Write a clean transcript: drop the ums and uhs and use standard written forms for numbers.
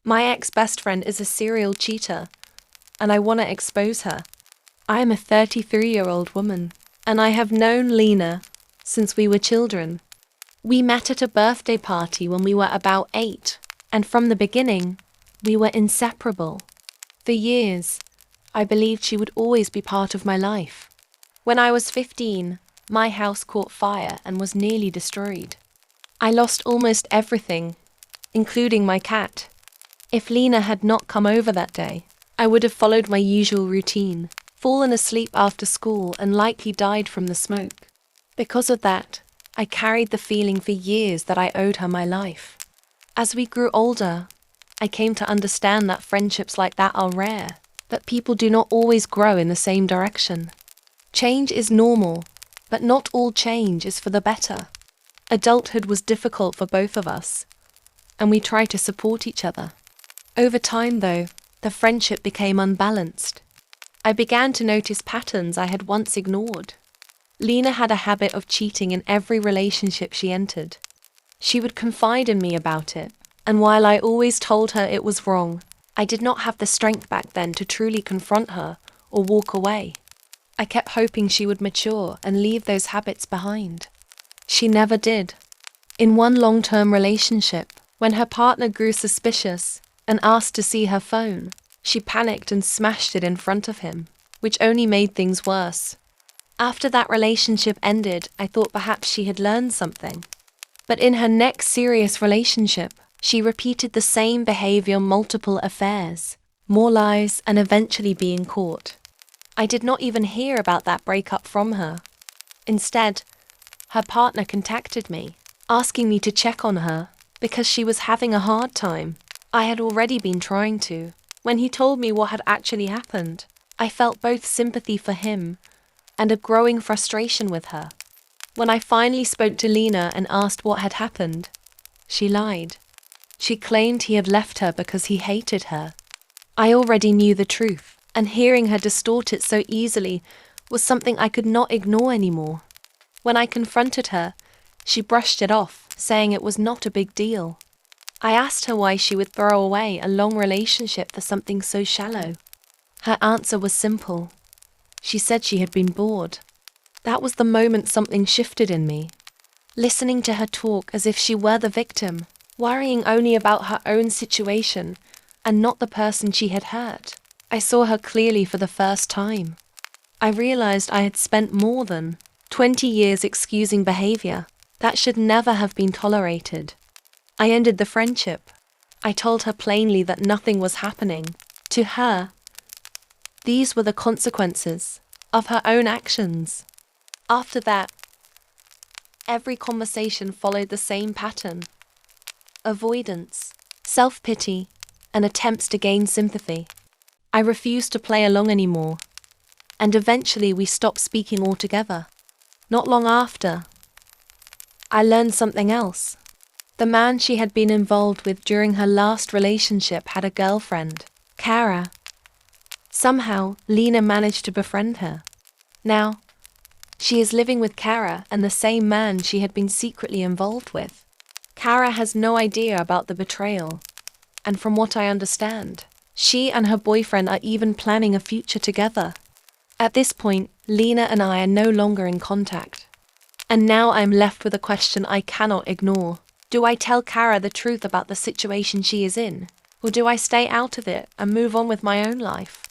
My ex-best friend is a serial cheater, and I want to expose her. I am a 33-year-old woman, and I have known Lena since we were children. We met at a birthday party when we were about 8, and from the beginning, we were inseparable. For years, I believed she would always be part of my life. When I was 15, my house caught fire and was nearly destroyed. I lost almost everything, including my cat. If Lena had not come over that day, I would have followed my usual routine, fallen asleep after school, and likely died from the smoke. Because of that, I carried the feeling for years that I owed her my life. As we grew older, I came to understand that friendships like that are rare, that people do not always grow in the same direction. Change is normal, but not all change is for the better. Adulthood was difficult for both of us, and we tried to support each other. Over time, though, the friendship became unbalanced. I began to notice patterns I had once ignored. Lena had a habit of cheating in every relationship she entered. She would confide in me about it, and while I always told her it was wrong, I did not have the strength back then to truly confront her or walk away. I kept hoping she would mature and leave those habits behind. She never did. In one long-term relationship, when her partner grew suspicious and asked to see her phone, she panicked and smashed it in front of him, which only made things worse. After that relationship ended, I thought perhaps she had learned something. But in her next serious relationship, she repeated the same behavior, multiple affairs, more lies, and eventually being caught. I did not even hear about that breakup from her. Instead, her partner contacted me, asking me to check on her because she was having a hard time. I had already been trying to. When he told me what had actually happened, I felt both sympathy for him and a growing frustration with her. When I finally spoke to Lena and asked what had happened, she lied. She claimed he had left her because he hated her. I already knew the truth, and hearing her distort it so easily was something I could not ignore anymore. When I confronted her, she brushed it off, saying it was not a big deal. I asked her why she would throw away a long relationship for something so shallow. Her answer was simple. She said she had been bored. That was the moment something shifted in me. Listening to her talk as if she were the victim, worrying only about her own situation and not the person she had hurt, I saw her clearly for the first time. I realized I had spent more than 20 years excusing behavior that should never have been tolerated. I ended the friendship. I told her plainly that nothing was happening. To her, these were the consequences of her own actions. After that, every conversation followed the same pattern: avoidance, self-pity, and attempts to gain sympathy. I refused to play along anymore, and eventually we stopped speaking altogether. Not long after, I learned something else. The man she had been involved with during her last relationship had a girlfriend, Kara. Somehow, Lena managed to befriend her. Now, she is living with Kara and the same man she had been secretly involved with. Kara has no idea about the betrayal, and from what I understand, she and her boyfriend are even planning a future together. At this point, Lena and I are no longer in contact. And now I'm left with a question I cannot ignore. Do I tell Kara the truth about the situation she is in? Or do I stay out of it and move on with my own life?